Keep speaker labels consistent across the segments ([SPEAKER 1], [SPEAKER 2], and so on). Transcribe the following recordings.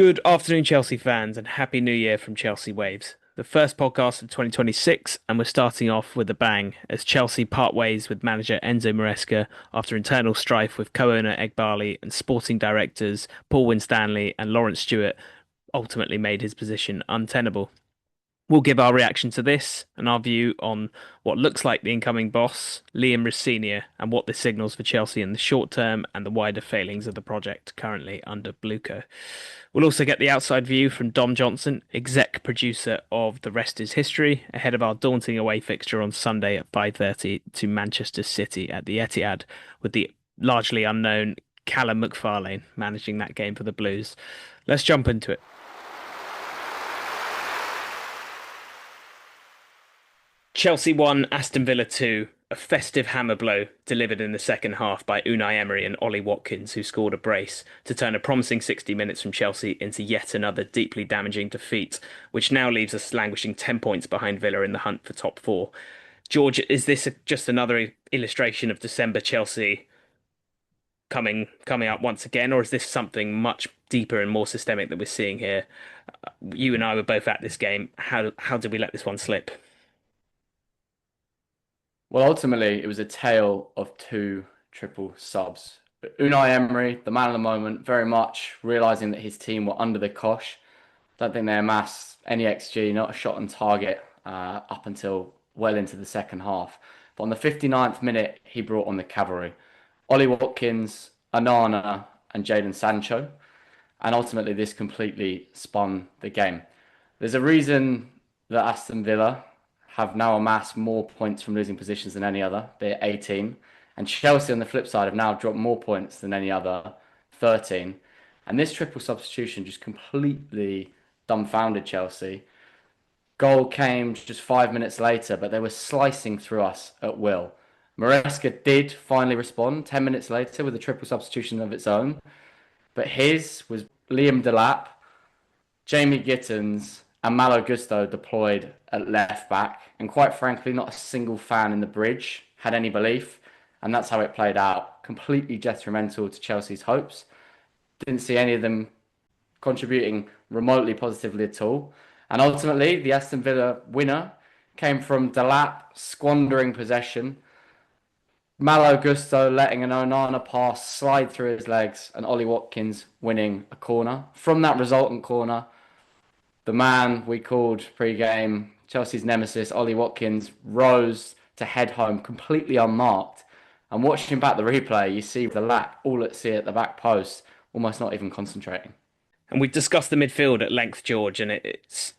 [SPEAKER 1] Good afternoon, Chelsea fans, and Happy New Year from Chelsea Waves. The first podcast of 2026, and we're starting off with a bang as Chelsea part ways with manager Enzo Maresca after internal strife with co-owner Egbali and sporting directors Paul Winstanley and Lawrence Stewart ultimately made his position untenable. We'll give our reaction to this and our view on what looks like the incoming boss, Liam Rosenior, and what this signals for Chelsea in the short term and the wider failings of the project currently under Bluco. We'll also get the outside view from Dom Johnson, exec producer of The Rest is History, ahead of our daunting away fixture on Sunday at 5:30 to Manchester City at the Etihad, with the largely unknown Callum McFarlane managing that game for the Blues. Let's jump into it. Chelsea 1, Aston Villa 2. A festive hammer blow delivered in the second half by Unai Emery and Ollie Watkins, who scored a brace to turn a promising 60 minutes from Chelsea into yet another deeply damaging defeat, which now leaves us languishing 10 points behind Villa in the hunt for top four. George, is this just another illustration of December Chelsea coming up once again, or is this something much deeper and more systemic that we're seeing here? You and I were both at this game. How did we let this one slip?
[SPEAKER 2] Well, ultimately, it was a tale of two triple subs. But Unai Emery, the man of the moment, very much realising that his team were under the cosh. Don't think they amassed any XG, not a shot on target, up until well into the second half. But on the 59th minute, he brought on the cavalry. Ollie Watkins, Anana, and Jadon Sancho. And ultimately, this completely spun the game. There's a reason that Aston Villa have now amassed more points from losing positions than any other, be it 18. And Chelsea, on the flip side, have now dropped more points than any other, 13. And this triple substitution just completely dumbfounded Chelsea. Goal came just 5 minutes later, but they were slicing through us at will. Maresca did finally respond 10 minutes later with a triple substitution of its own. But his was Liam Delap, Jamie Gittins, and Malo Gusto deployed at left back. And quite frankly, not a single fan in the bridge had any belief. And that's how it played out. Completely detrimental to Chelsea's hopes. Didn't see any of them contributing remotely positively at all. And ultimately, the Aston Villa winner came from Delap squandering possession, Malo Gusto letting an Onana pass slide through his legs, and Ollie Watkins winning a corner. From that resultant corner, the man we called pre-game Chelsea's nemesis, Ollie Watkins, rose to head home completely unmarked. And watching back the replay, you see the lack all at sea at the back post, almost not even concentrating.
[SPEAKER 1] And we discussed the midfield at length, George, and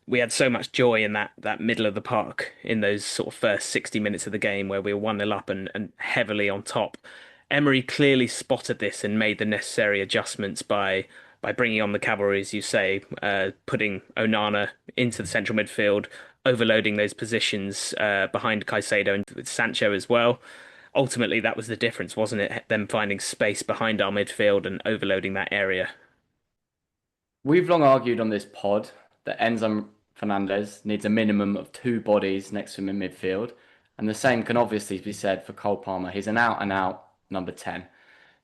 [SPEAKER 1] we had so much joy in that middle of the park in those sort of first 60 minutes of the game where we were 1-0 up and heavily on top. Emery clearly spotted this and made the necessary adjustments by bringing on the cavalry, as you say, putting Onana into the central midfield, overloading those positions behind Caicedo and with Sancho as well. Ultimately, that was the difference, wasn't it? Them finding space behind our midfield and overloading that area.
[SPEAKER 2] We've long argued on this pod that Enzo Fernandez needs a minimum of two bodies next to him in midfield, and the same can obviously be said for Cole Palmer. He's an out and out number 10.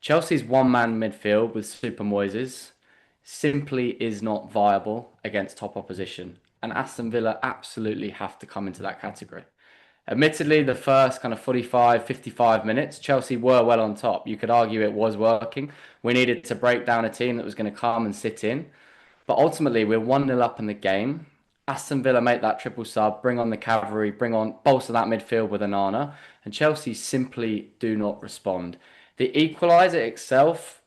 [SPEAKER 2] Chelsea's one-man midfield with Super Moises simply is not viable against top opposition, and Aston Villa absolutely have to come into that category. Admittedly, the first kind of 45, 55 minutes, Chelsea were well on top. You could argue it was working. We needed to break down a team that was going to come and sit in. But ultimately, we're 1-0 up in the game. Aston Villa make that triple sub, bring on the cavalry, bolster that midfield with Onana, and Chelsea simply do not respond. The equaliser itself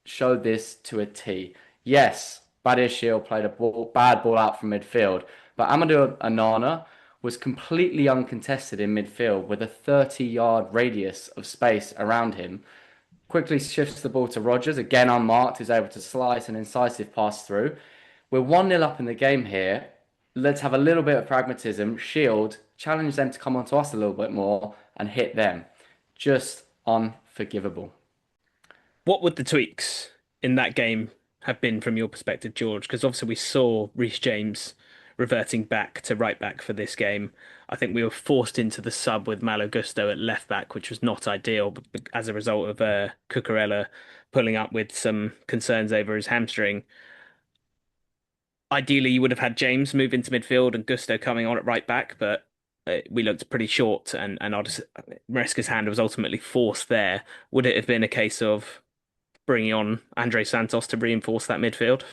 [SPEAKER 2] showed this to a T. Yes, Badiashile played a bad ball out from midfield, but Amadou Onana was completely uncontested in midfield with a 30-yard radius of space around him. Quickly shifts the ball to Rodgers, again unmarked, who's able to slice an incisive pass through. We're 1-0 up in the game here. Let's have a little bit of pragmatism, shield, challenge them to come onto us a little bit more and hit them. Just unforgivable.
[SPEAKER 1] What would the tweaks in that game have been from your perspective, George? Because obviously we saw Reece James reverting back to right back for this game. I think we were forced into the sub with Malo Gusto at left back, which was not ideal as a result of Cucurella pulling up with some concerns over his hamstring. ideally you would have had James move into midfield and Gusto coming on at right back, but we looked pretty short, and Maresca's hand was ultimately forced there. Would it have been a case of bringing on Andre Santos to reinforce that midfield?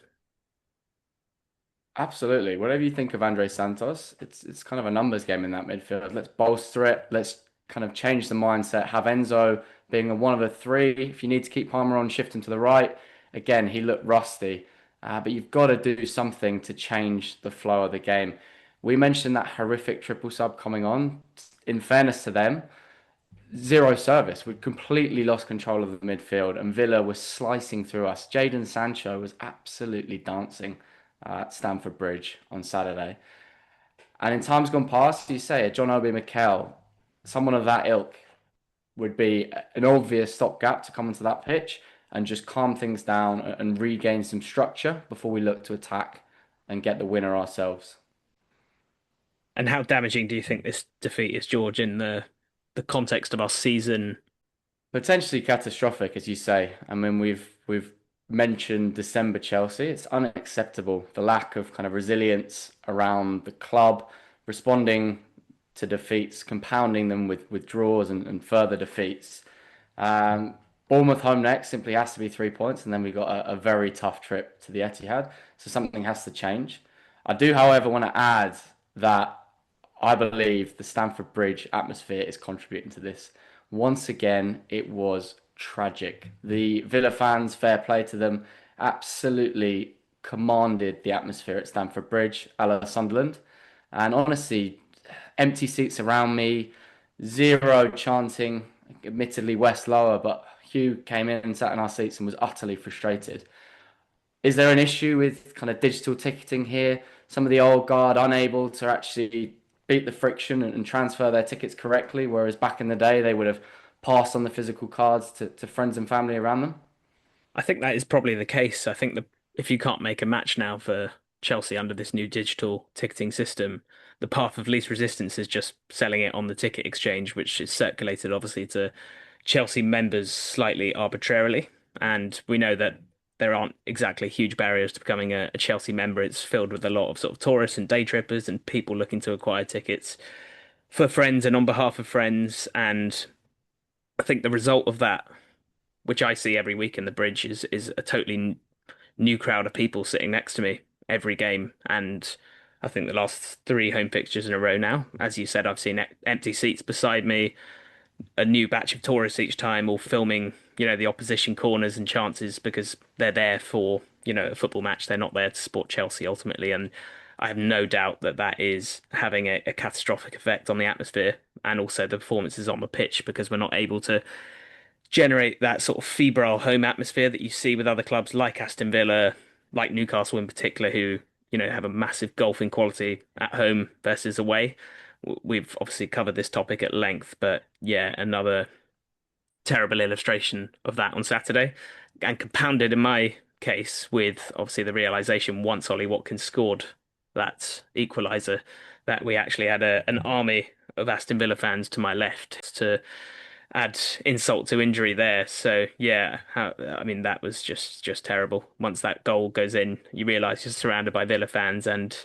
[SPEAKER 2] Absolutely. Whatever you think of Andre Santos, it's kind of a numbers game in that midfield. Let's bolster it. Let's kind of change the mindset. Have Enzo being a one of the three. If you need to keep Palmer on, shift him to the right. Again, he looked rusty, but you've got to do something to change the flow of the game. We mentioned that horrific triple sub coming on. In fairness to them, zero service. We completely lost control of the midfield, and Villa was slicing through us. Jadon Sancho was absolutely dancing at Stamford Bridge on Saturday. And in times gone past, you say a John Obi Mikel, someone of that ilk, would be an obvious stopgap to come into that pitch and just calm things down and regain some structure before we look to attack and get the winner ourselves.
[SPEAKER 1] And how damaging do you think this defeat is, George, in the context of our season?
[SPEAKER 2] Potentially catastrophic, as you say. I mean, we've mentioned December Chelsea. It's unacceptable, the lack of kind of resilience around the club, responding to defeats, compounding them with draws and further defeats. Um, Bournemouth home next simply has to be 3 points, and then we got a very tough trip to the Etihad. So something has to change. I do, however, want to add that I believe the Stamford Bridge atmosphere is contributing to this. Once again, it was tragic. The Villa fans, fair play to them, absolutely commanded the atmosphere at Stamford Bridge, a la Sunderland. And honestly, empty seats around me, zero chanting. Admittedly, West lower, but Hugh came in and sat in our seats and was utterly frustrated. Is there an issue with kind of digital ticketing here? Some of the old guard unable to actually beat the friction and transfer their tickets correctly, whereas back in the day they would have passed on the physical cards to friends and family around them.
[SPEAKER 1] I think that is probably the case. I think that if you can't make a match now for Chelsea under this new digital ticketing system, the path of least resistance is just selling it on the ticket exchange, which is circulated obviously to Chelsea members slightly arbitrarily. And we know that there aren't exactly huge barriers to becoming a Chelsea member. It's filled with a lot of sort of tourists and day trippers and people looking to acquire tickets for friends and on behalf of friends. And I think the result of that, which I see every week in the bridge, is a totally new crowd of people sitting next to me every game. And I think the last three home fixtures in a row now, as you said, I've seen empty seats beside me, a new batch of tourists each time, all filming, the opposition corners and chances because they're there for, a football match. They're not there to support Chelsea ultimately. And I have no doubt that that is having a catastrophic effect on the atmosphere and also the performances on the pitch because we're not able to generate that sort of febrile home atmosphere that you see with other clubs like Aston Villa, like Newcastle in particular, who, have a massive golfing quality at home versus away. We've obviously covered this topic at length, but yeah, another terrible illustration of that on Saturday, and compounded in my case with obviously the realization once Ollie Watkins scored that equaliser that we actually had an army of Aston Villa fans to my left to add insult to injury there. So yeah, I mean that was just terrible. Once that goal goes in, you realise you're surrounded by Villa fans, and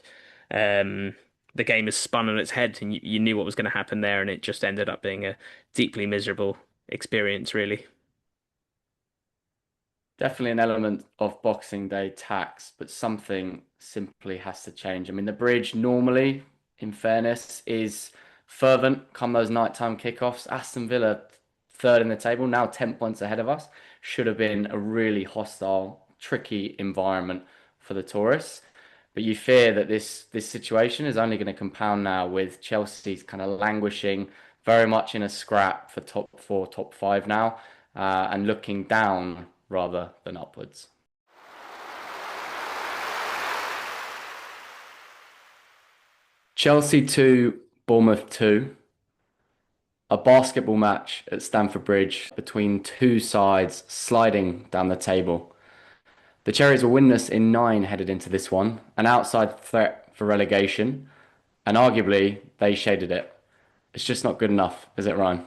[SPEAKER 1] um, the game is spun on its head, and you knew what was going to happen there, and it just ended up being a deeply miserable experience, really.
[SPEAKER 2] Definitely an element of Boxing Day tax, but something simply has to change. I mean, the bridge normally, in fairness, is fervent come those nighttime kickoffs. Aston Villa, third in the table, now 10 points ahead of us, should have been a really hostile, tricky environment for the tourists. But you fear that this situation is only going to compound now with Chelsea's kind of languishing, very much in a scrap for top four, top five now, and looking down rather than upwards. Chelsea 2, Bournemouth 2. A basketball match at Stamford Bridge between two sides sliding down the table. The Cherries were winless in nine headed into this one, an outside threat for relegation, and arguably they shaded it. It's just not good enough, is it, Ryan?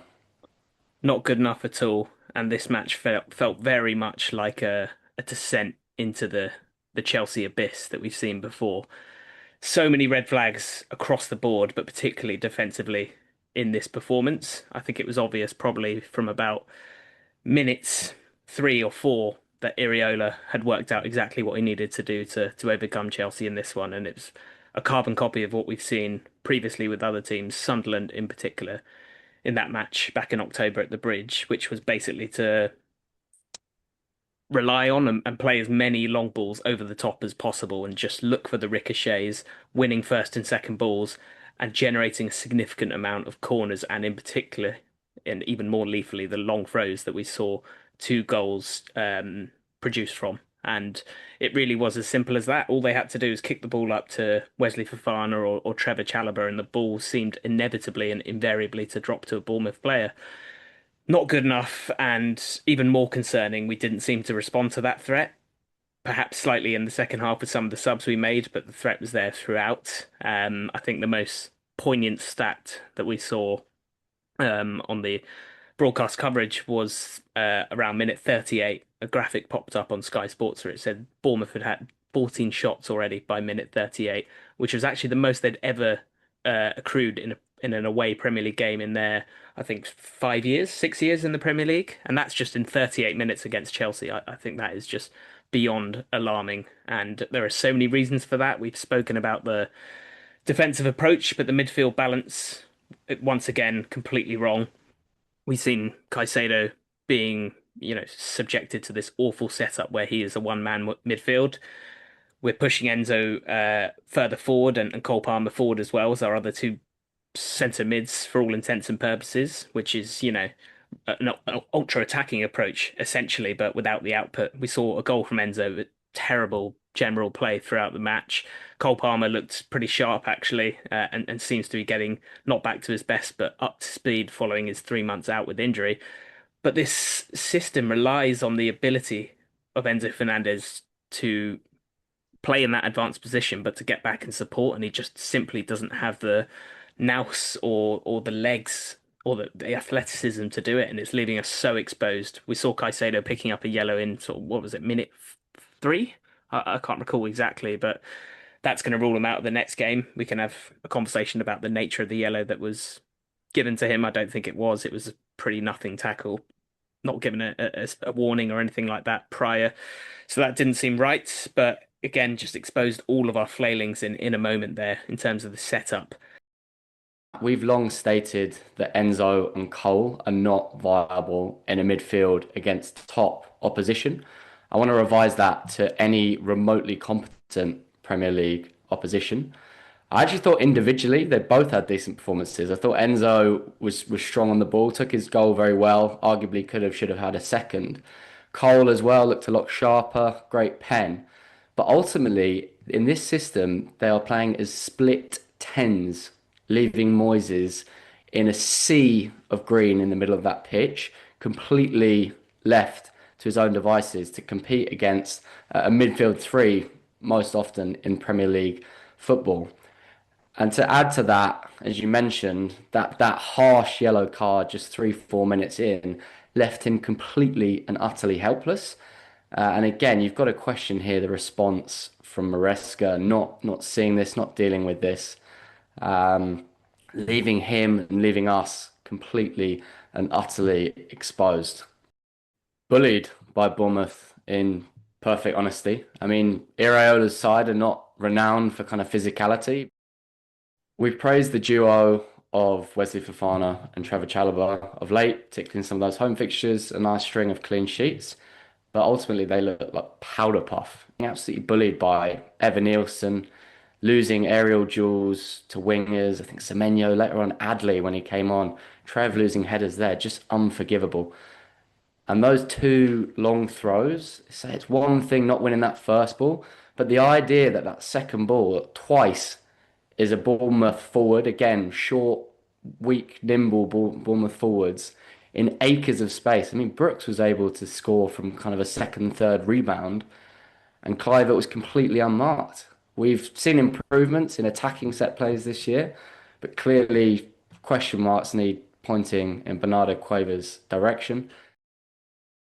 [SPEAKER 1] Not good enough at all. And this match felt very much like a descent into the the Chelsea abyss that we've seen before. So many red flags across the board, but particularly defensively in this performance. I think it was obvious probably from about minutes 3 or 4 that Iriola had worked out exactly what he needed to do to overcome Chelsea in this one, and it was a carbon copy of what we've seen previously with other teams, Sunderland in particular, in that match back in October at the Bridge, which was basically to rely on and play as many long balls over the top as possible and just look for the ricochets, winning first and second balls, and generating a significant amount of corners, and in particular, and even more lethally, the long throws that we saw 2 goals produced from. And it really was as simple as that. All they had to do was kick the ball up to Wesley Fofana or Trevor Chalobah, and the ball seemed inevitably and invariably to drop to a Bournemouth player. Not good enough, and even more concerning, we didn't seem to respond to that threat. Perhaps slightly in the second half with some of the subs we made, but the threat was there throughout. I think the most poignant stat that we saw on the broadcast coverage was around minute 38. A graphic popped up on Sky Sports where it said Bournemouth had had 14 shots already by minute 38, which was actually the most they'd ever accrued in an away Premier League game in their, I think, 5 years, 6 years in the Premier League, and that's just in 38 minutes against Chelsea. I think that is just beyond alarming, and there are so many reasons for that. We've spoken about the defensive approach, but the midfield balance, once again, completely wrong. We've seen Caicedo being, subjected to this awful setup where he is a one-man midfield. We're pushing Enzo further forward and Cole Palmer forward as well as our other two centre mids for all intents and purposes, which is, an ultra attacking approach essentially, but without the output. We saw a goal from Enzo, but terrible general play throughout the match. Cole Palmer looked pretty sharp actually, and seems to be getting not back to his best, but up to speed following his 3 months out with injury. But this system relies on the ability of Enzo Fernandez to play in that advanced position, but to get back and support, and he just simply doesn't have the nous or the legs or the athleticism to do it, and it's leaving us so exposed. We saw Caicedo picking up a yellow in sort of, what was it, minute 3? I can't recall exactly, but that's going to rule him out of the next game. We can have a conversation about the nature of the yellow that was given to him. I don't think it was. It was a pretty nothing tackle, not given a warning or anything like that prior. So that didn't seem right. But again, just exposed all of our flailings in a moment there in terms of the setup.
[SPEAKER 2] We've long stated that Enzo and Cole are not viable in a midfield against top opposition. I want to revise that to any remotely competent Premier League opposition. I actually thought individually they both had decent performances. I thought Enzo was strong on the ball, took his goal very well, arguably should have had a second. Cole as well looked a lot sharper, great pen. But ultimately, in this system, they are playing as split tens, leaving Moises in a sea of green in the middle of that pitch, completely left to his own devices to compete against a midfield three most often in Premier League football. And to add to that, as you mentioned, that harsh yellow card just 3, 4 minutes in left him completely and utterly helpless. And again, you've got to question here the response from Maresca, not seeing this, not dealing with this, leaving him and leaving us completely and utterly exposed. Bullied by Bournemouth in perfect honesty. I mean, Iraola's side are not renowned for kind of physicality. We've praised the duo of Wesley Fofana and Trevor Chalobah of late, particularly in some of those home fixtures, a nice string of clean sheets. But ultimately, they look like powder puff. Absolutely bullied by Evan Nielsen, losing aerial duels to wingers. I think Semenyo, later on Adley when he came on. Trev losing headers there, just unforgivable. And those 2 long throws, say it's one thing not winning that first ball, but the idea that that second ball twice is a Bournemouth forward, again, short, weak, nimble Bournemouth forwards in acres of space. I mean, Brooks was able to score from kind of a second, third rebound, and Clivert was completely unmarked. We've seen improvements in attacking set plays this year, but clearly question marks need pointing in Bernardo Cueva's direction.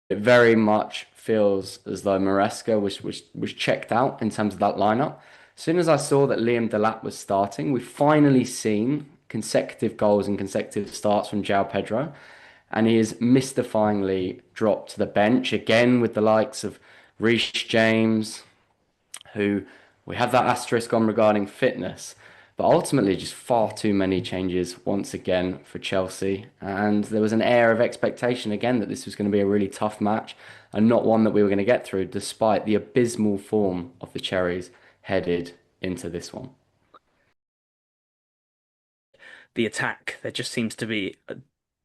[SPEAKER 2] It very much feels as though Maresca was checked out in terms of that lineup. As soon as I saw that Liam Delap was starting, we finally seen consecutive goals and consecutive starts from João Pedro, and he is mystifyingly dropped to the bench again with the likes of Reece James, who we have that asterisk on regarding fitness, but ultimately just far too many changes once again for Chelsea. And there was an air of expectation again that this was going to be a really tough match and not one that we were going to get through, despite the abysmal form of the Cherries headed into this one.
[SPEAKER 1] The attack, there just seems to be a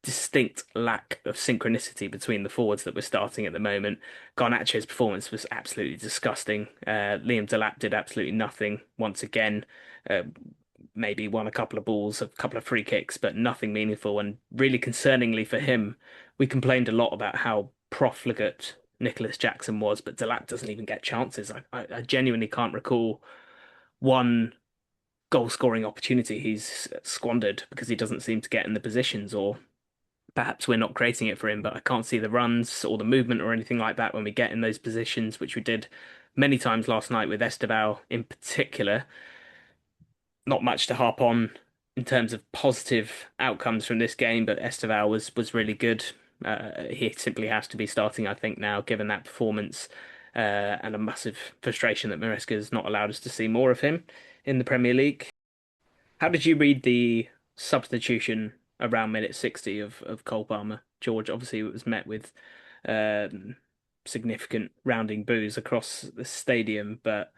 [SPEAKER 1] distinct lack of synchronicity between the forwards that we're starting at the moment. Garnacho's performance was absolutely disgusting. Liam Delap did absolutely nothing once again. Uh, Maybe won a couple of balls, a couple of free kicks, but nothing meaningful. And really concerningly for him, we complained a lot about how profligate Nicholas Jackson was, but Delap doesn't even get chances. I genuinely can't recall one goal scoring opportunity he's squandered because he doesn't seem to get in the positions, or perhaps we're not creating it for him, but I can't see the runs or the movement or anything like that when we get in those positions, which we did many times last night with Esteval in particular. Not much to harp on in terms of positive outcomes from this game, but Esteval was really good. He simply has to be starting, I think, now, given that performance, and a massive frustration that Maresca has not allowed us to see more of him in the Premier League. How did you read the substitution around minute 60 of Cole Palmer? George, obviously, it was met with um, significant rounding boos across the stadium, but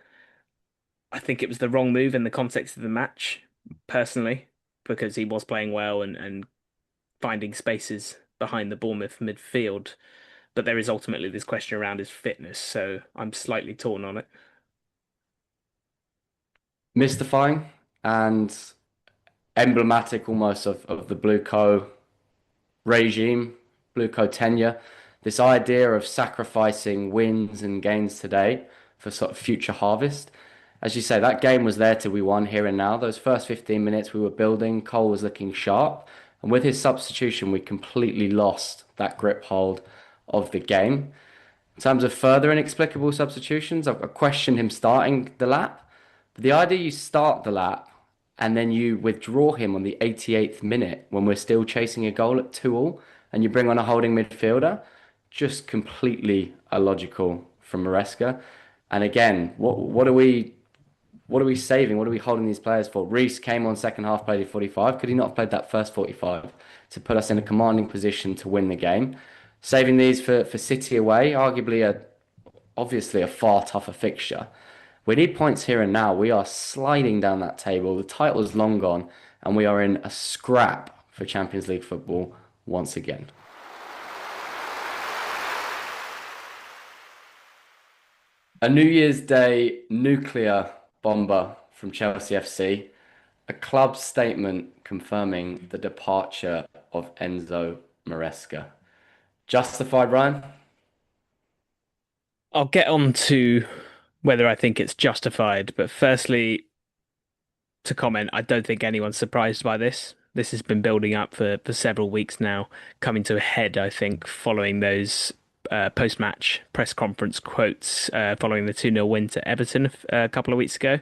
[SPEAKER 1] I think it was the wrong move in the context of the match, personally, because he was playing well and finding spaces behind the Bournemouth midfield. But there is ultimately this question around his fitness, so I'm slightly torn on it.
[SPEAKER 2] Mystifying and emblematic almost of the Blue Co regime, Blue Co tenure, this idea of sacrificing wins and gains today for sort of future harvest. As you say, that game was there till we won here and now. Those first 15 minutes we were building, Cole was looking sharp, and with his substitution, we completely lost that grip hold of the game. In terms of further inexplicable substitutions, I questioned him starting the lap. But the idea you start the lap and then you withdraw him on the 88th minute when we're still chasing a goal at 2-all and you bring on a holding midfielder, just completely illogical from Maresca. And again, what are we saving? What are we holding these players for? Reece came on second half, played 45. Could he not have played that first 45 to put us in a commanding position to win the game? Saving these for City away, obviously a far tougher fixture. We need points here and now. We are sliding down that table. The title is long gone, and we are in a scrap for Champions League football once again. A New Year's Day nuclear bomber from Chelsea FC, a club statement confirming the departure of Enzo Maresca. Justified, Ryan?
[SPEAKER 1] I'll get on to whether I think it's justified, but firstly, to comment, I don't think anyone's surprised by this. This has been building up for several weeks now, coming to a head, I think, following those post-match press conference quotes following the 2-0 win to Everton a couple of weeks ago.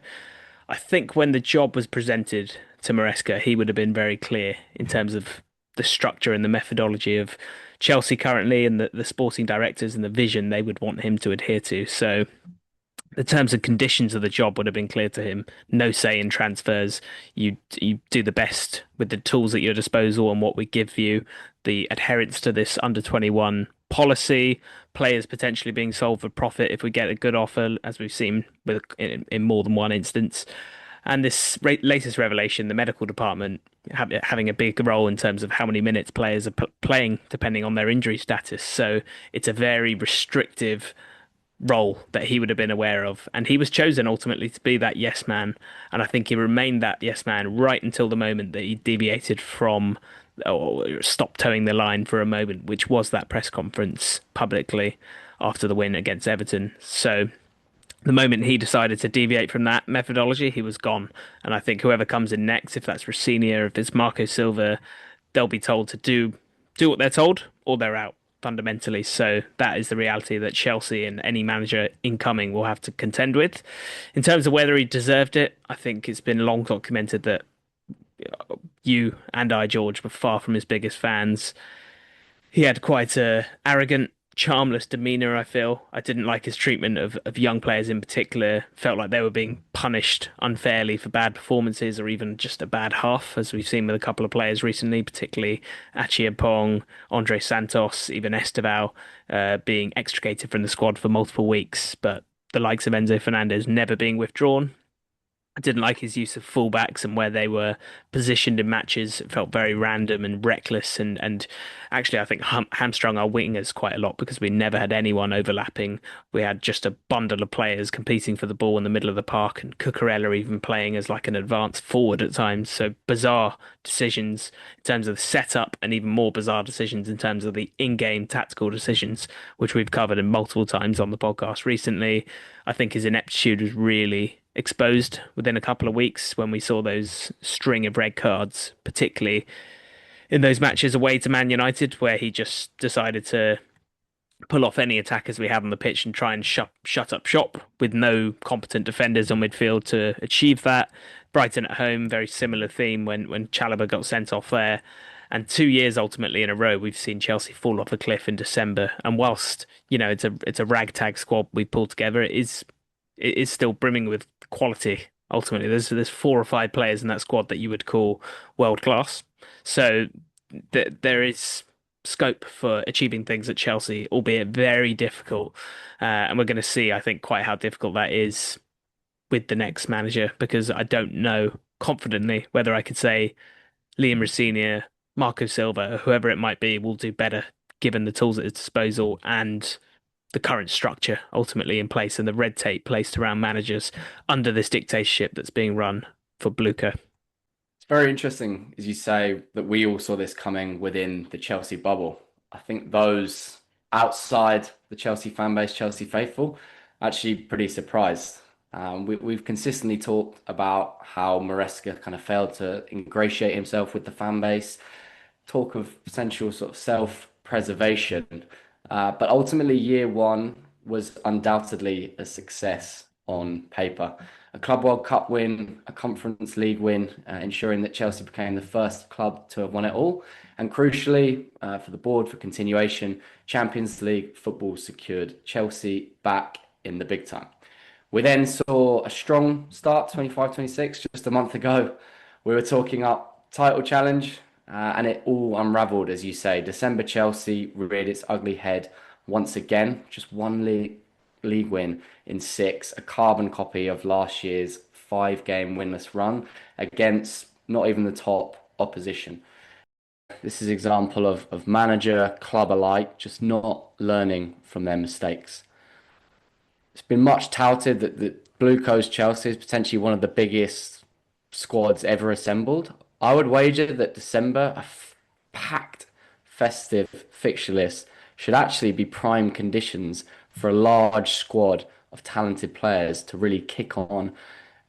[SPEAKER 1] I think when the job was presented to Maresca, he would have been very clear in terms of the structure and the methodology of Chelsea currently and the sporting directors and the vision they would want him to adhere to. So the terms and conditions of the job would have been clear to him. No say in transfers. You do the best with the tools at your disposal and what we give you. The adherence to this under 21 policy, players potentially being sold for profit if we get a good offer, as we've seen in more than one instance. And this latest revelation, the medical department having a big role in terms of how many minutes players are playing, depending on their injury status. So it's a very restrictive role that he would have been aware of. And he was chosen ultimately to be that yes man. And I think he remained that yes man right until the moment that he deviated from or stopped towing the line for a moment, which was that press conference publicly after the win against Everton. So the moment he decided to deviate from that methodology, he was gone. And I think whoever comes in next, if that's Rossini, if it's Marco Silva, they'll be told to do what they're told or they're out. fundamentally. So that is the reality that Chelsea and any manager incoming will have to contend with. In terms of whether he deserved it, I think it's been long documented that you and I, George, were far from his biggest fans. He had quite a arrogant, charmless demeanor, I feel. I didn't like his treatment of young players in particular. Felt like they were being punished unfairly for bad performances or even just a bad half, as we've seen with a couple of players recently, particularly Achie Pong, Andre Santos, even Esteval, being extricated from the squad for multiple weeks. But the likes of Enzo Fernandez never being withdrawn. I didn't like his use of fullbacks and where they were positioned in matches. It felt very random and reckless. And actually, I think hamstrung our wingers quite a lot because we never had anyone overlapping. We had just a bundle of players competing for the ball in the middle of the park, and Cucurella even playing as like an advanced forward at times. So bizarre decisions in terms of the setup, and even more bizarre decisions in terms of the in-game tactical decisions, which we've covered in multiple times on the podcast recently. I think his ineptitude was really exposed within a couple of weeks when we saw those string of red cards, particularly in those matches away to Man United, where he just decided to pull off any attackers we have on the pitch and try and shut up shop with no competent defenders on midfield to achieve that. Brighton at home, very similar theme when Chalobah got sent off there. And 2 years ultimately in a row, we've seen Chelsea fall off a cliff in December. And whilst, it's a ragtag squad we pulled together, it is still brimming with quality. Ultimately, there's 4 or 5 players in that squad that you would call world class. So there is scope for achieving things at Chelsea, albeit very difficult. And we're going to see, I think, quite how difficult that is with the next manager, because I don't know confidently whether I could say Liam Rosenior, Marco Silva, whoever it might be, will do better given the tools at his disposal and the current structure ultimately in place and the red tape placed around managers under this dictatorship that's being run for Blucher.
[SPEAKER 2] It's very interesting, as you say, that we all saw this coming within the Chelsea bubble. I think those outside the Chelsea fan base, Chelsea faithful, actually pretty surprised. We've consistently talked about how Maresca kind of failed to ingratiate himself with the fan base, talk of potential sort of self-preservation. But ultimately, year one was undoubtedly a success on paper. A Club World Cup win, a Conference League win, ensuring that Chelsea became the first club to have won it all. And crucially, for the board, for continuation, Champions League football secured Chelsea back in the big time. We then saw a strong start, 25-26, just a month ago. We were talking up title challenge, and it all unravelled, as you say. December Chelsea reared its ugly head once again. Just one league win in 6, a carbon copy of last year's 5-game winless run against not even the top opposition. This is an example of manager, club alike, just not learning from their mistakes. It's been much touted that Blue Coast Chelsea is potentially one of the biggest squads ever assembled. I would wager that December, packed festive fixture list, should actually be prime conditions for a large squad of talented players to really kick on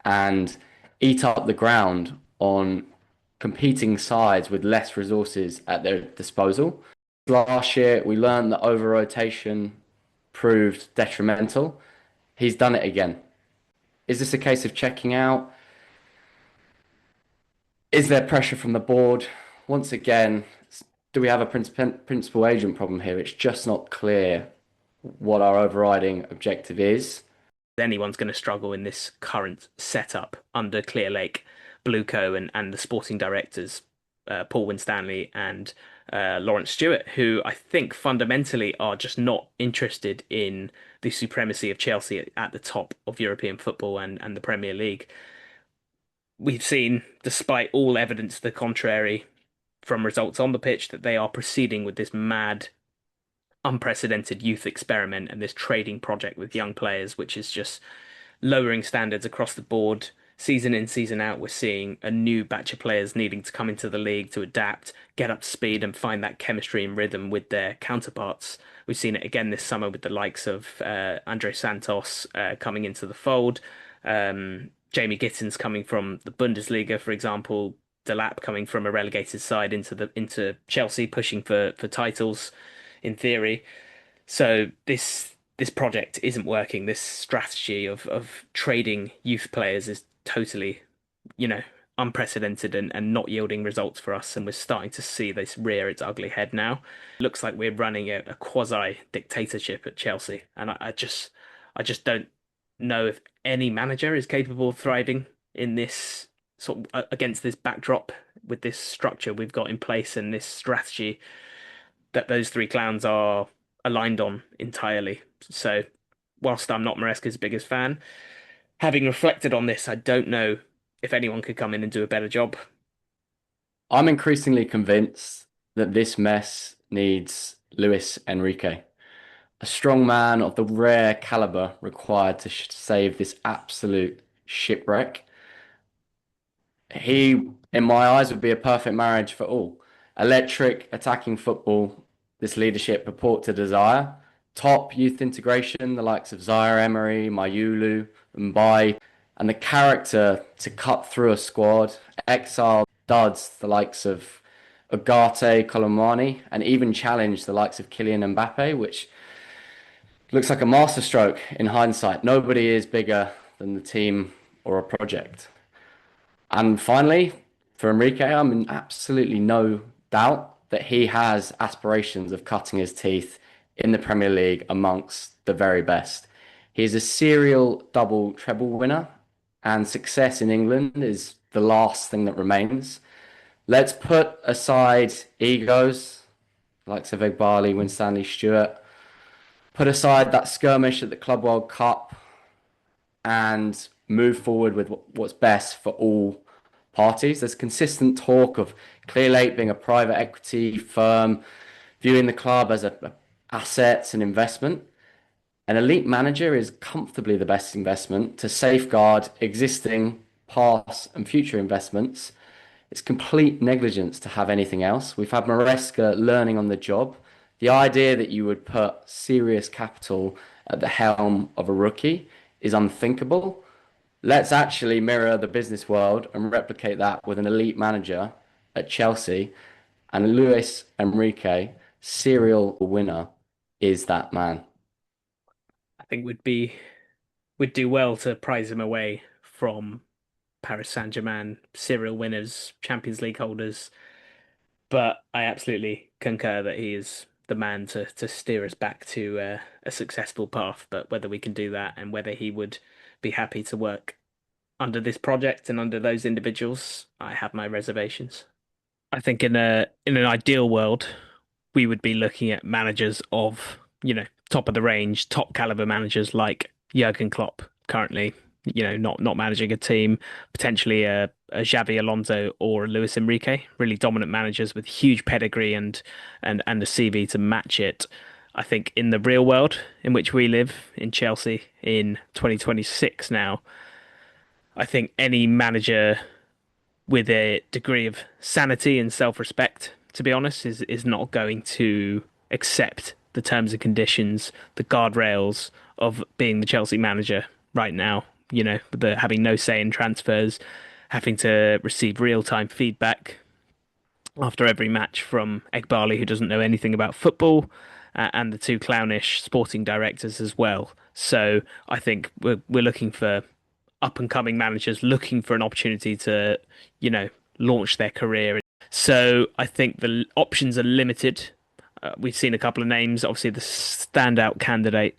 [SPEAKER 2] and eat up the ground on competing sides with less resources at their disposal. Last year, we learned that over rotation proved detrimental. He's done it again. Is this a case of checking out? Is there pressure from the board? Once again, do we have a principal agent problem here? It's just not clear what our overriding objective is.
[SPEAKER 1] Anyone's going to struggle in this current setup under Clearlake, Blueco, and the sporting directors, Paul Winstanley and Lawrence Stewart, who I think fundamentally are just not interested in the supremacy of Chelsea at the top of European football and the Premier League. We've seen, despite all evidence to the contrary from results on the pitch, that they are proceeding with this mad, unprecedented youth experiment and this trading project with young players, which is just lowering standards across the board. Season in, season out, we're seeing a new batch of players needing to come into the league to adapt, get up to speed, and find that chemistry and rhythm with their counterparts. We've seen it again this summer with the likes of Andre Santos coming into the fold, Jamie Gittins coming from the Bundesliga, for example, Delap coming from a relegated side into Chelsea, pushing for titles in theory. So this project isn't working. This strategy of trading youth players is totally, you know, unprecedented and not yielding results for us. And we're starting to see this rear its ugly head now. It looks like we're running a quasi dictatorship at Chelsea, and I just don't know if any manager is capable of thriving in this sort of against this backdrop with this structure we've got in place and this strategy that those three clowns are aligned on entirely. So, whilst I'm not Maresca's biggest fan, having reflected on this, I don't know if anyone could come in and do a better job.
[SPEAKER 2] I'm increasingly convinced that this mess needs Luis Enrique, a strong man of the rare caliber required to save this absolute shipwreck. He, in my eyes, would be a perfect marriage for all. Electric, attacking football, this leadership purport to desire. Top youth integration, the likes of Zaire Emery, Mayulu, Mbai, and the character to cut through a squad. Exile duds, the likes of Ugarte, Colomani, and even challenge the likes of Kylian Mbappe, which looks like a masterstroke in hindsight. Nobody is bigger than the team or a project. And finally, for Enrique, I'm in absolutely no doubt that he has aspirations of cutting his teeth in the Premier League amongst the very best. He is a serial double treble winner, and success in England is the last thing that remains. Let's put aside egos, like Savig Barley, Winstanley Stewart, put aside that skirmish at the Club World Cup, and move forward with what's best for all parties. There's consistent talk of Clearlake being a private equity firm, viewing the club as a assets and investment. An elite manager is comfortably the best investment to safeguard existing past and future investments. It's complete negligence to have anything else. We've had Maresca learning on the job. The idea that you would put serious capital at the helm of a rookie is unthinkable. Let's actually mirror the business world and replicate that with an elite manager at Chelsea. And Luis Enrique, serial winner, is that man.
[SPEAKER 1] I think would do well to prize him away from Paris Saint-Germain, serial winners, Champions League holders. But I absolutely concur that he is the man to steer us back to a successful path. But whether we can do that and whether he would be happy to work under this project and under those individuals, I have my reservations. I think in an ideal world, we would be looking at managers of, top of the range, top caliber managers like Jurgen Klopp currently, not managing a team, potentially a Xavi Alonso or a Luis Enrique, really dominant managers with huge pedigree and a CV to match it. I think in the real world in which we live in Chelsea in 2026 now, I think any manager with a degree of sanity and self-respect, to be honest, is not going to accept the terms and conditions, the guardrails of being the Chelsea manager right now. The having no say in transfers, having to receive real-time feedback after every match from Egbali, who doesn't know anything about football, and the two clownish sporting directors as well. So I think we're looking for up and coming managers looking for an opportunity to, you know, launch their career. So I think the options are limited. We've seen a couple of names. Obviously, the standout candidate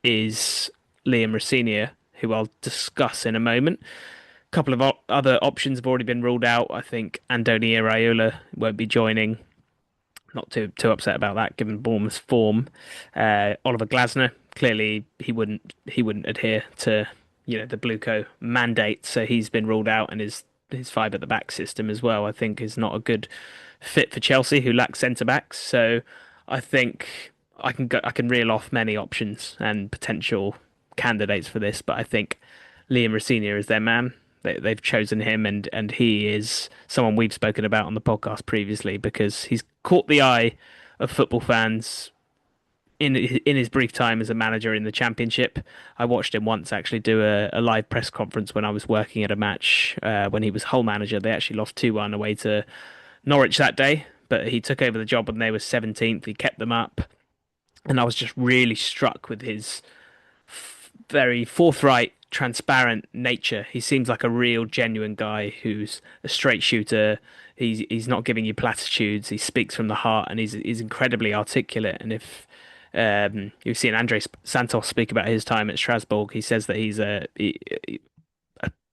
[SPEAKER 1] is Liam Rosenior, who I'll discuss in a moment. A couple of other options have already been ruled out. I think Andoni Iraola won't be joining. Not too upset about that, given Bournemouth's form. Oliver Glasner, clearly he wouldn't adhere to the Blueco mandate, so he's been ruled out, and his five at the back system as well, I think, is not a good fit for Chelsea, who lack centre backs. So I think I can reel off many options and potential candidates for this, but I think Liam Rosenior is their man. They've chosen him, and he is someone we've spoken about on the podcast previously because he's caught the eye of football fans in his brief time as a manager in the Championship. I watched him once actually do a live press conference when I was working at a match when he was Hull manager. They actually lost 2-1 away to Norwich that day, but he took over the job when they were 17th. He kept them up. And I was just really struck with his very forthright, transparent nature. He seems like a real, genuine guy who's a straight shooter. He's not giving you platitudes. He speaks from the heart, and he's incredibly articulate. And if you've seen Andres Santos speak about his time at Strasbourg, he says that he's a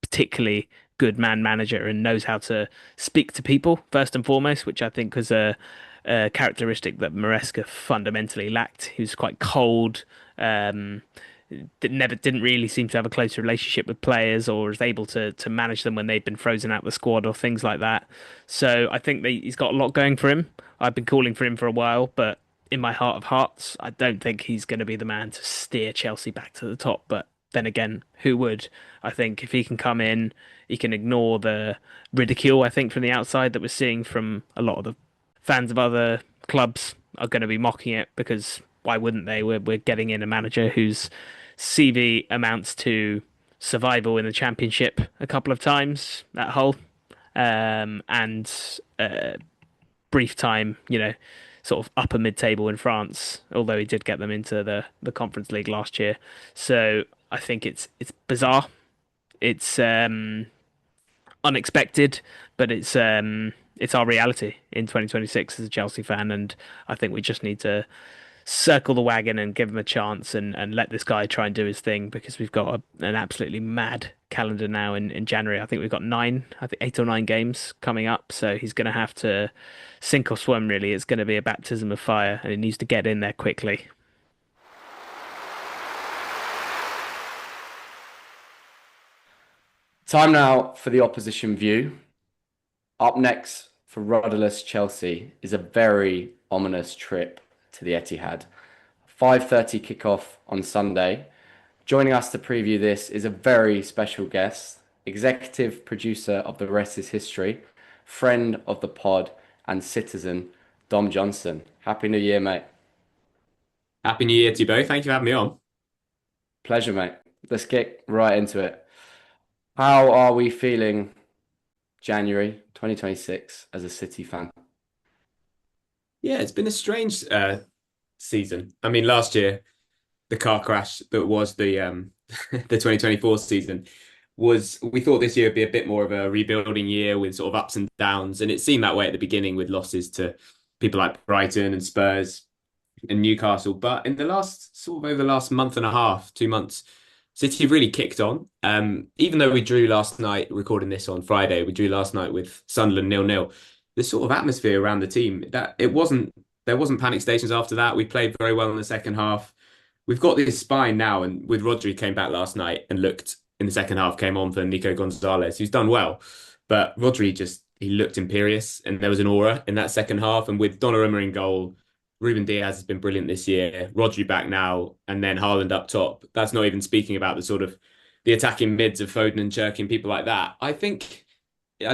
[SPEAKER 1] particularly good man manager and knows how to speak to people first and foremost, which I think was a characteristic that Maresca fundamentally lacked. He was quite cold. Um, didn't really seem to have a close relationship with players or was able to manage them when they'd been frozen out of the squad or things like that. So I think that he's got a lot going for him. I've been calling for him for a while, but in my heart of hearts, I don't think he's going to be the man to steer Chelsea back to the top. But then again, who would? I think if he can come in, he can ignore the ridicule, I think, from the outside that we're seeing from a lot of the fans of other clubs are going to be mocking it because why wouldn't they? We're getting in a manager whose CV amounts to survival in the championship a couple of times at Hull, and brief time, sort of upper mid-table in France, although he did get them into the Conference League last year. So I think it's bizarre. It's unexpected, but it's our reality in 2026 as a Chelsea fan, and I think we just need to circle the wagon and give him a chance and let this guy try and do his thing because we've got an absolutely mad calendar now in January. I think we've got I think 8 or 9 games coming up, so he's going to have to sink or swim really. It's going to be a baptism of fire and he needs to get in there quickly.
[SPEAKER 2] Time now for the opposition view. Up next for rudderless Chelsea is a very ominous trip to the Etihad. 5:30 kickoff on Sunday. Joining us to preview this is a very special guest, executive producer of The Rest is History, friend of the pod, and citizen, Dom Johnson. Happy New Year, mate.
[SPEAKER 3] Happy New Year to you both. Thank you for having me on.
[SPEAKER 2] Pleasure, mate. Let's get right into it. How are we feeling January 2026 as a City fan?
[SPEAKER 3] Yeah, it's been a strange season. I mean, last year, the car crash that was the the 2024 season was we thought this year would be a bit more of a rebuilding year with sort of ups and downs, and it seemed that way at the beginning with losses to people like Brighton and Spurs and Newcastle. But in the last sort of over the last month and a half, 2 months, City have really kicked on. Even though we drew last night, recording this on Friday, we drew last night with Sunderland 0-0. The sort of atmosphere around the team that it wasn't there wasn't panic stations after that. We played very well in the second half. We've got this spine now, and with Rodri came back last night and looked in the second half, came on for Nico Gonzalez, who's done well. But Rodri just he looked imperious, and there was an aura in that second half. And with Donnarumma in goal, Ruben Diaz has been brilliant this year. Rodri back now, and then Haaland up top. That's not even speaking about the sort of the attacking mids of Foden and Cherki and people like that. I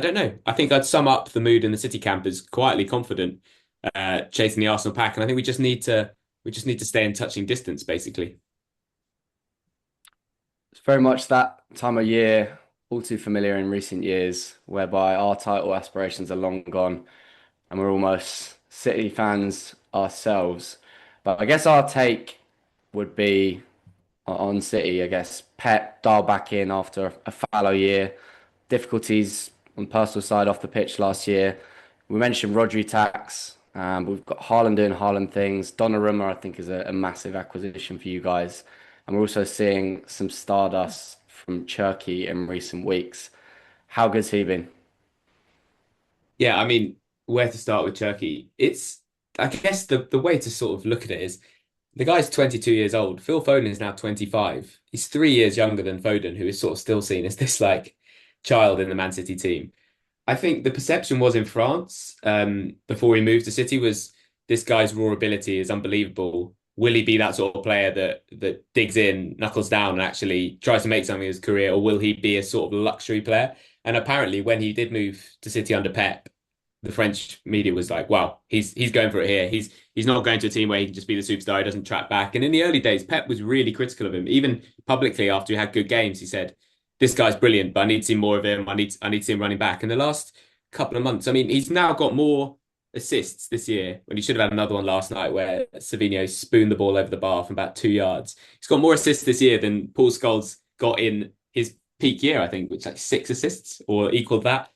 [SPEAKER 3] don't know. I think I'd sum up the mood in the City camp as quietly confident, chasing the Arsenal pack, and I think we just need to stay in touching distance, basically.
[SPEAKER 2] It's very much that time of year, all too familiar in recent years, whereby our title aspirations are long gone and we're almost City fans ourselves. But I guess our take would be on City, I guess Pep dial back in after a fallow year, difficulties on the personal side off the pitch last year. We mentioned Rodri tax. We've got Haaland doing Haaland things. Donnarumma, I think, is a massive acquisition for you guys. And we're also seeing some stardust from Cherki in recent weeks. How good's he been?
[SPEAKER 3] Yeah, I mean, where to start with Turkey? I guess the way to sort of look at it is the guy's 22 years old. Phil Foden is now 25. He's 3 years younger than Foden, who is sort of still seen as this like child in the Man City team. I think the perception was in France, before he moved to City, was this guy's raw ability is unbelievable. Will he be that sort of player that digs in, knuckles down, and actually tries to make something of his career, or will he be a sort of luxury player? And apparently, when he did move to City under Pep, the French media was like, "Wow, he's going for it here. He's not going to a team where he can just be the superstar. He doesn't track back." And in the early days, Pep was really critical of him, even publicly after he had good games. He said, "This guy's brilliant, but I need to see more of him. I need to see him running back." In the last couple of months, I mean, he's now got more. assists this year when he should have had another one last night where Savinho spooned the ball over the bar from about 2 yards. He's got more assists this year than Paul Scholes got in his peak year, I think, which is like 6 assists or equal that.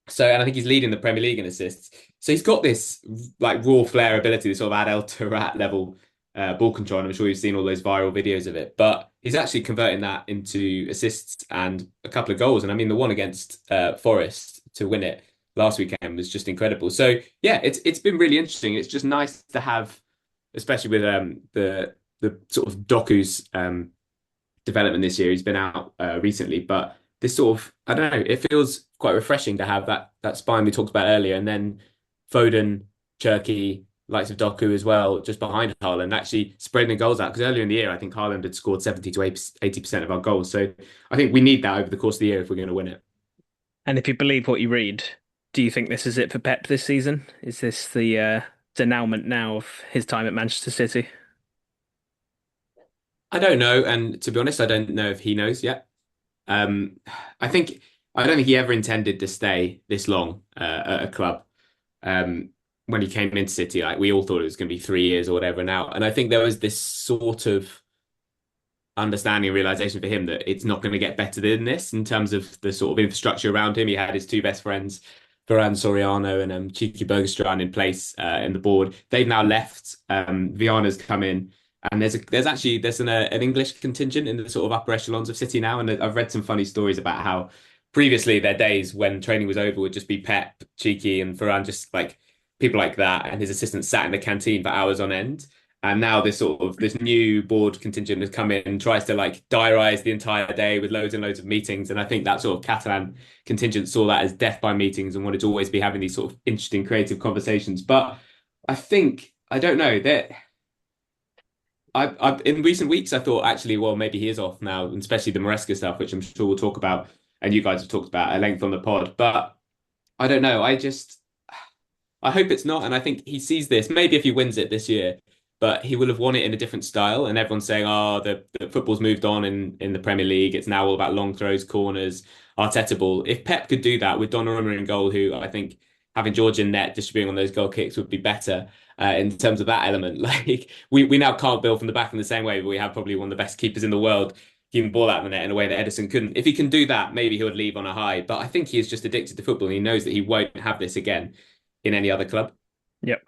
[SPEAKER 3] So, and I think he's leading the Premier League in assists. So he's got this like raw flair ability, this sort of Adel Taarabt level ball control. And I'm sure you've seen all those viral videos of it, but he's actually converting that into assists and a couple of goals. And I mean, the one against Forest to win it last weekend was just incredible. So yeah, it's been really interesting. It's just nice to have, especially with the sort of Doku's development this year. He's been out recently, but this sort of, I don't know, it feels quite refreshing to have that spine we talked about earlier, and then Foden, Cherki, likes of Doku as well, just behind Haaland, actually spreading the goals out. Because earlier in the year, I think Haaland had scored 70 to 80% of our goals. So I think we need that over the course of the year if we're going to win it.
[SPEAKER 1] And if you believe what you read, do you think this is it for Pep this season? Is this the denouement now of his time at Manchester City?
[SPEAKER 3] I don't know, and to be honest, I don't know if he knows yet. Um, I think I don't think he ever intended to stay this long at a club. Um, when he came into City, like we all thought it was going to be 3 years or whatever now, and I think there was this sort of understanding and realization for him that it's not going to get better than this in terms of the sort of infrastructure around him. He had his two best friends, Ferran Soriano and Cheeky Bergstrand in place in the board. They've now left. Viana's come in. And there's an English contingent in the sort of upper echelons of City now, and I've read some funny stories about how previously their days when training was over would just be Pep, Cheeky, and Ferran, just like people like that, and his assistants sat in the canteen for hours on end. And now this new board contingent has come in and tries to like diarise the entire day with loads and loads of meetings. And I think that sort of Catalan contingent saw that as death by meetings and wanted to always be having these sort of interesting creative conversations. But I don't know that. I in recent weeks I thought actually, well, maybe he is off now, and especially the Maresca stuff, which I'm sure we'll talk about, and you guys have talked about at length on the pod. But I don't know. I hope it's not, and I think he sees this. Maybe if he wins it this year, but he will have won it in a different style. And everyone's saying, "Oh, the football's moved on in the Premier League. It's now all about long throws, corners, Arteta ball." If Pep could do that with Donnarumma in goal, who I think having George in net distributing on those goal kicks would be better in terms of that element. Like we now can't build from the back in the same way, but we have probably one of the best keepers in the world. Keeping ball out of the net in a way that Edison couldn't. If he can do that, maybe he would leave on a high. But I think he is just addicted to football, and he knows that he won't have this again in any other club.
[SPEAKER 1] Yep.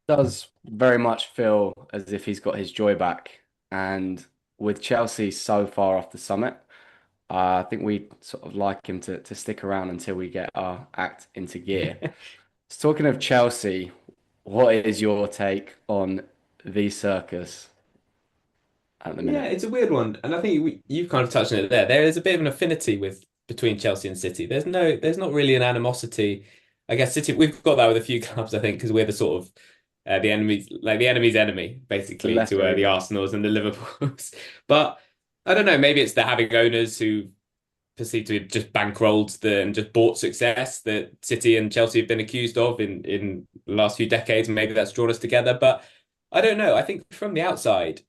[SPEAKER 2] Does very much feel as if he's got his joy back. And with Chelsea so far off the summit, I think we sort of like him to stick around until we get our act into gear. Talking of Chelsea, what is your take on the circus at the
[SPEAKER 3] Yeah,
[SPEAKER 2] minute?
[SPEAKER 3] it's a weird one, and I think you've kind of touched on it there. There is a bit of an affinity between Chelsea and City. There's not really an animosity. I guess City, we've got that with a few clubs, I think, because we're the sort of the enemies, like the enemy's enemy,
[SPEAKER 2] The
[SPEAKER 3] basically, to
[SPEAKER 2] lesser
[SPEAKER 3] the
[SPEAKER 2] evil.
[SPEAKER 3] Arsenals and the Liverpools. But I don't know. Maybe it's the having owners who perceived to have just bankrolled and just bought success that City and Chelsea have been accused of in the last few decades. And maybe that's drawn us together. But I don't know. I think from the outside,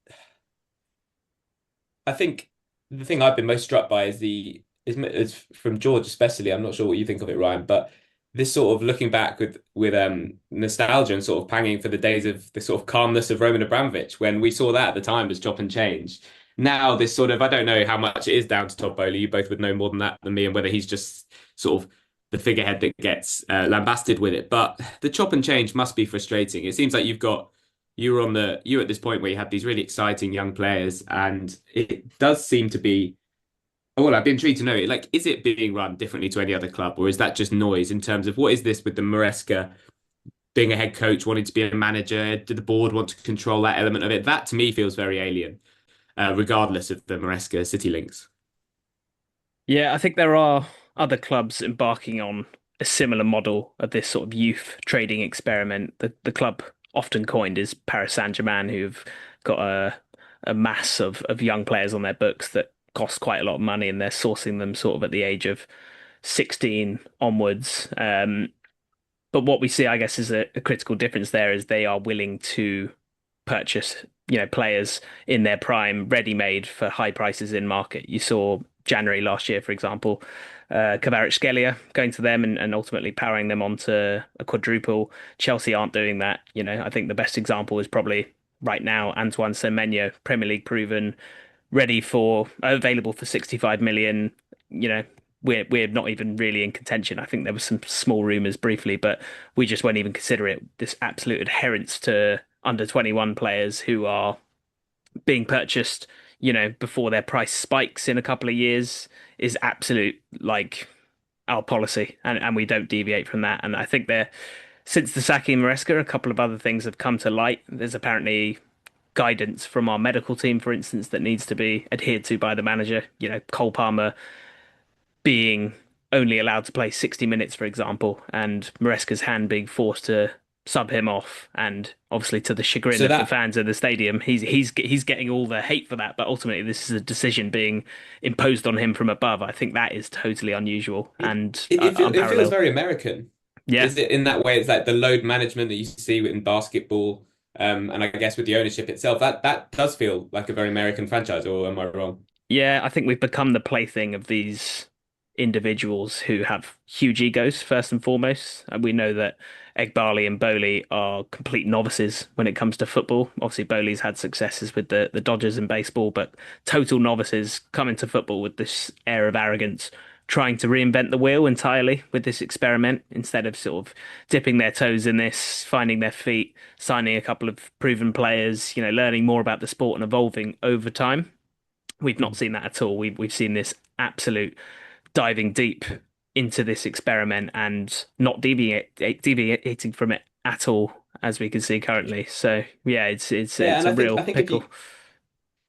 [SPEAKER 3] I think the thing I've been most struck by is from George especially. I'm not sure what you think of it, Ryan, but this sort of looking back with nostalgia and sort of panging for the days of the sort of calmness of Roman Abramovich when we saw that at the time as chop and change. Now this sort of, I don't know how much it is down to Todd Bowley. You both would know more than that than me, and whether he's just sort of the figurehead that gets lambasted with it. But the chop and change must be frustrating. It seems like you're at this point where you have these really exciting young players, and it does seem to be. Oh, well, I'd be intrigued to know, like, is it being run differently to any other club, or is that just noise in terms of what is this with the Maresca being a head coach, wanting to be a manager? Did the board want to control that element of it? That to me feels very alien, regardless of the Maresca City links.
[SPEAKER 1] Yeah, I think there are other clubs embarking on a similar model of this sort of youth trading experiment. The club often coined is Paris Saint-Germain, who've got a mass of young players on their books that cost quite a lot of money, and they're sourcing them sort of at the age of 16 onwards. But what we see, I guess, is a critical difference there is they are willing to purchase, players in their prime, ready-made for high prices in market. You saw January last year, for example. Kvaratskhelia going to them and ultimately powering them onto a quadruple. Chelsea aren't doing that. I think the best example is probably right now Antoine Semenyo, Premier League proven, ready for available for 65 million. You know, we're not even really in contention. I think there was some small rumours briefly, but we just won't even consider it. This absolute adherence to under 21 players who are being purchased, before their price spikes in a couple of years is absolute like our policy, and we don't deviate from that. And I think since the sacking of Maresca, a couple of other things have come to light. There's apparently guidance from our medical team, for instance, that needs to be adhered to by the manager. Cole Palmer being only allowed to play 60 minutes, for example, and Maresca's hand being forced to sub him off, and obviously to the chagrin
[SPEAKER 3] So
[SPEAKER 1] of the
[SPEAKER 3] that
[SPEAKER 1] fans in the stadium, he's getting all the hate for that. But ultimately, this is a decision being imposed on him from above. I think that is totally unusual
[SPEAKER 3] it,
[SPEAKER 1] and
[SPEAKER 3] it feels
[SPEAKER 1] unparalleled.
[SPEAKER 3] very American.
[SPEAKER 1] Yeah,
[SPEAKER 3] Is it in that way? It's like the load management that you see in basketball, and I guess with the ownership itself, that does feel like a very American franchise, or am I wrong?
[SPEAKER 1] yeah. I think we've become the plaything of these individuals who have huge egos, first and foremost. And we know that Egbali and Bowley are complete novices when it comes to football. Obviously, Bowley's had successes with the Dodgers in baseball, but total novices come into football with this air of arrogance, trying to reinvent the wheel entirely with this experiment instead of sort of dipping their toes in this, finding their feet, signing a couple of proven players, learning more about the sport and evolving over time. We've not seen that at all. We've seen this absolute diving deep into this experiment and not deviating from it at all, as we can see currently. So yeah,
[SPEAKER 3] Yeah,
[SPEAKER 1] it's
[SPEAKER 3] and
[SPEAKER 1] a
[SPEAKER 3] I
[SPEAKER 1] real
[SPEAKER 3] think
[SPEAKER 1] pickle.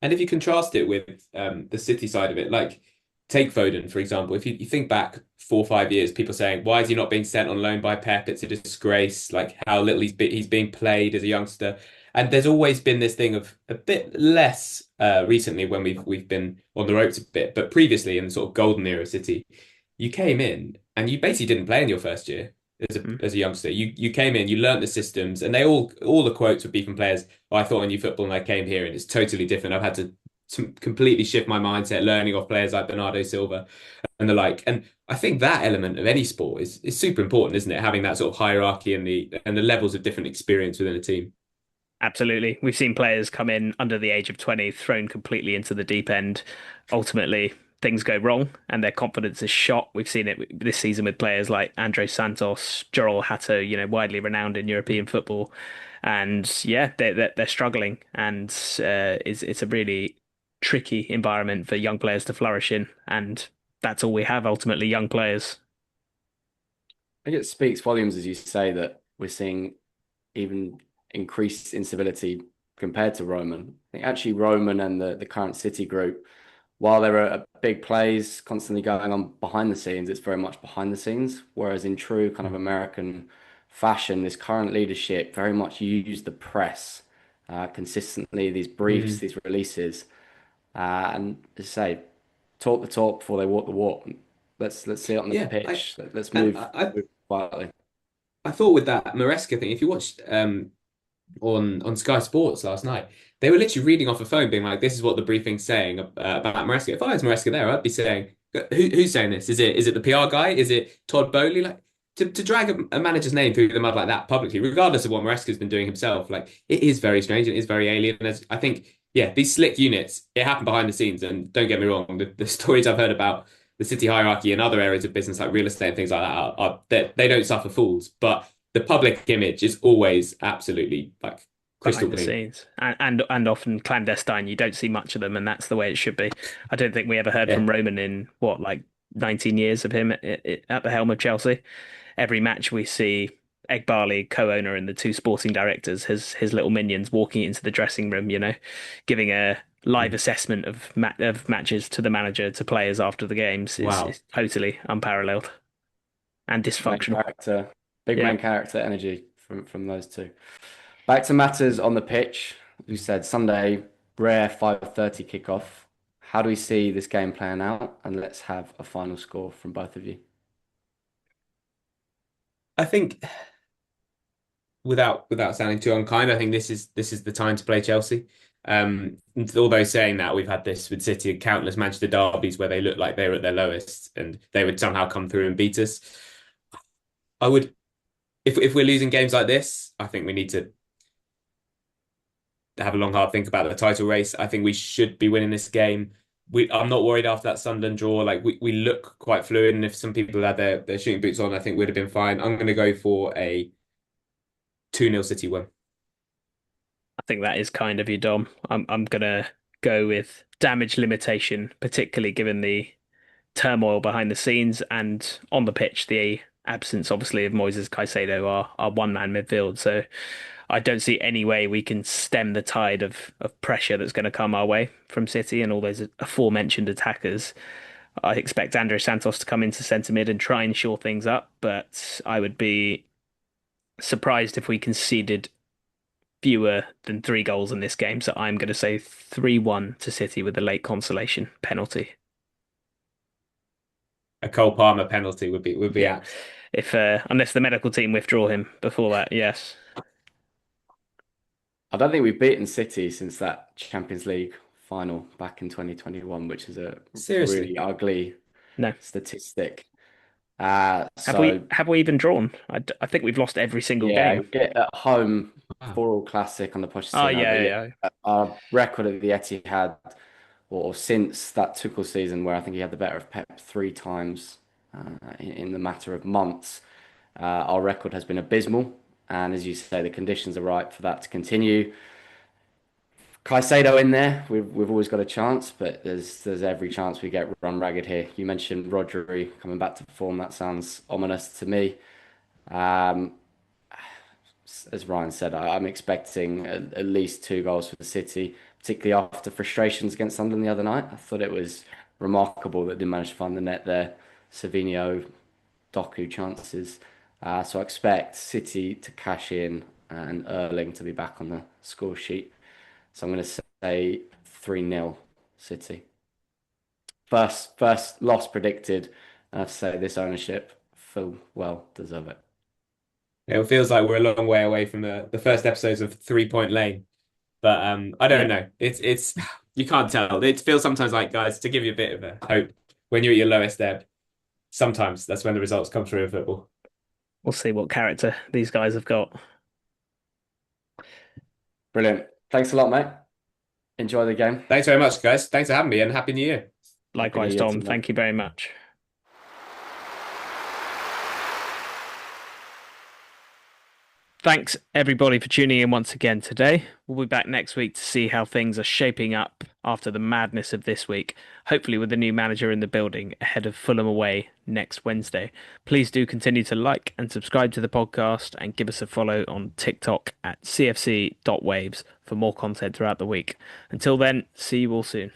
[SPEAKER 3] if you contrast it with the City side of it, like take Foden, for example. If you think back 4 or 5 years, people saying, why is he not being sent on loan by Pep? It's a disgrace, like how little he's being played as a youngster. And there's always been this thing of a bit less recently when we've been on the ropes a bit, but previously in the sort of golden era of City, you came in and you basically didn't play in your first year
[SPEAKER 1] Mm.
[SPEAKER 3] as a youngster. You came in, you learnt the systems, and they all the quotes would be from players. Oh, I thought I knew football, and I came here, and it's totally different. I've had to completely shift my mindset, learning off players like Bernardo Silva and the like. And I think that element of any sport is super important, isn't it? Having that sort of hierarchy and the levels of different experience within a team.
[SPEAKER 1] Absolutely. We've seen players come in under the age of 20, thrown completely into the deep end. Ultimately, things go wrong and their confidence is shot. We've seen it this season with players like Andres Santos, Joel Hatto, widely renowned in European football. And yeah, they're struggling, and it's a really tricky environment for young players to flourish in. And that's all we have ultimately, young players.
[SPEAKER 2] I think it speaks volumes, as you say, that we're seeing even increased instability compared to Roman. I think actually Roman and the current City group, while there are big plays constantly going on behind the scenes, it's very much behind the scenes. Whereas in true kind of American fashion, this current leadership very much use the press consistently, these briefs,
[SPEAKER 3] Mm.
[SPEAKER 2] these releases, and as I say, talk the talk before they walk the walk. Let's see it on the
[SPEAKER 3] Yeah,
[SPEAKER 2] pitch. Let's
[SPEAKER 3] and
[SPEAKER 2] move quietly.
[SPEAKER 3] I thought with that Maresca thing, if you watched on Sky Sports last night, they were literally reading off a phone, being like, "This is what the briefing's saying about Maresca." If I was Maresca there, I'd be saying, who's saying this? Is it the PR guy? Is it Todd Bowley?" Like to drag a manager's name through the mud like that publicly, regardless of what Maresca's been doing himself, like it is very strange. It is very alien. And I think, yeah, these slick units, it happened behind the scenes. And don't get me wrong, the stories I've heard about the City hierarchy and other areas of business like real estate and things like that are they don't suffer fools, but the public image is always absolutely like crystal
[SPEAKER 1] Behind the
[SPEAKER 3] clean.
[SPEAKER 1] scenes and often clandestine. You don't see much of them, and that's the way it should be. I don't think we ever heard
[SPEAKER 3] Yeah.
[SPEAKER 1] from Roman in what, like 19 years of him at the helm of Chelsea. Every match we see Egbali, co-owner, and the two sporting directors, his little minions walking into the dressing room, giving a live
[SPEAKER 3] Mm.
[SPEAKER 1] assessment of matches to the manager, to players after the games is
[SPEAKER 3] Wow.
[SPEAKER 1] totally unparalleled and
[SPEAKER 2] Main
[SPEAKER 1] dysfunctional.
[SPEAKER 2] character, big
[SPEAKER 1] Yeah.
[SPEAKER 2] main character energy from those two. Back to matters on the pitch. You said Sunday, rare 5:30 kickoff. How do we see this game playing out? And let's have a final score from both of you.
[SPEAKER 3] I think without sounding too unkind, I think this is the time to play Chelsea. Although saying that, we've had this with City and countless Manchester derbies where they look like they were at their lowest and they would somehow come through and beat us. I would, if we're losing games like this, I think we need to have a long, hard think about the title race. I think we should be winning this game. I'm not worried after that Sunderland draw. Like we look quite fluid, and if some people had their shooting boots on, I think we'd have been fine. I'm going to go for a 2-0 City win.
[SPEAKER 1] I think that is kind of you, Dom. I'm gonna go with damage limitation, particularly given the turmoil behind the scenes and on the pitch, the absence obviously of Moises Caicedo, our one-man midfield. So I don't see any way we can stem the tide of pressure that's going to come our way from City and all those aforementioned attackers. I expect André Santos to come into centre mid and try and shore things up, but I would be surprised if we conceded fewer than 3 goals in this game. So I'm going to say 3-1 to City with a late consolation penalty.
[SPEAKER 3] A Cole Palmer penalty would be
[SPEAKER 1] Yeah,
[SPEAKER 3] apt.
[SPEAKER 1] if unless the medical team withdraw him before that, yes.
[SPEAKER 2] I don't think we've beaten City since that Champions League final back in 2021, which is a
[SPEAKER 3] Seriously.
[SPEAKER 2] really ugly
[SPEAKER 1] No.
[SPEAKER 2] statistic.
[SPEAKER 1] Have we
[SPEAKER 2] So
[SPEAKER 1] have we even drawn? I think we've lost every single
[SPEAKER 2] yeah,
[SPEAKER 1] game.
[SPEAKER 2] we get at home
[SPEAKER 3] Wow.
[SPEAKER 2] 4-4 classic on the
[SPEAKER 1] Oh
[SPEAKER 2] Pochettino,
[SPEAKER 1] yeah,
[SPEAKER 2] but
[SPEAKER 1] yeah.
[SPEAKER 2] yeah, our record at the Etihad, or since that Tuchel season where I think he had the better of Pep 3 times in the matter of months, our record has been abysmal. And as you say, the conditions are right for that to continue. Caicedo in there, we've always got a chance, but there's every chance we get run ragged here. You mentioned Rodri coming back to form. That sounds ominous to me. Um, as Ryan said, I'm expecting at least 2 goals for the City, particularly after frustrations against Sunderland the other night. I thought it was remarkable that they managed to find the net there. Savinho, Doku chances. So I expect City to cash in and Erling to be back on the score sheet. So I'm going to say 3-0 City. First loss predicted. And I have to say this ownership full well deserve it.
[SPEAKER 3] It feels like we're a long way away from the first episodes of 3 Point Lane. But I don't
[SPEAKER 1] Yeah.
[SPEAKER 3] know. It's you can't tell. It feels sometimes like, guys, to give you a bit of a hope when you're at your lowest ebb. Sometimes that's when the results come through in football.
[SPEAKER 1] We'll see what character these guys have got.
[SPEAKER 2] Brilliant. Thanks a lot, mate. Enjoy the game.
[SPEAKER 3] Thanks very much, guys. Thanks for having me and Happy New Year.
[SPEAKER 2] Happy New
[SPEAKER 1] Likewise,
[SPEAKER 2] Year to
[SPEAKER 1] Dom.
[SPEAKER 2] you, mate.
[SPEAKER 1] Thank you very much. Thanks everybody for tuning in once again today. We'll be back next week to see how things are shaping up after the madness of this week, hopefully with a new manager in the building ahead of Fulham away next Wednesday. Please do continue to like and subscribe to the podcast and give us a follow on TikTok at cfc.waves for more content throughout the week. Until then, see you all soon.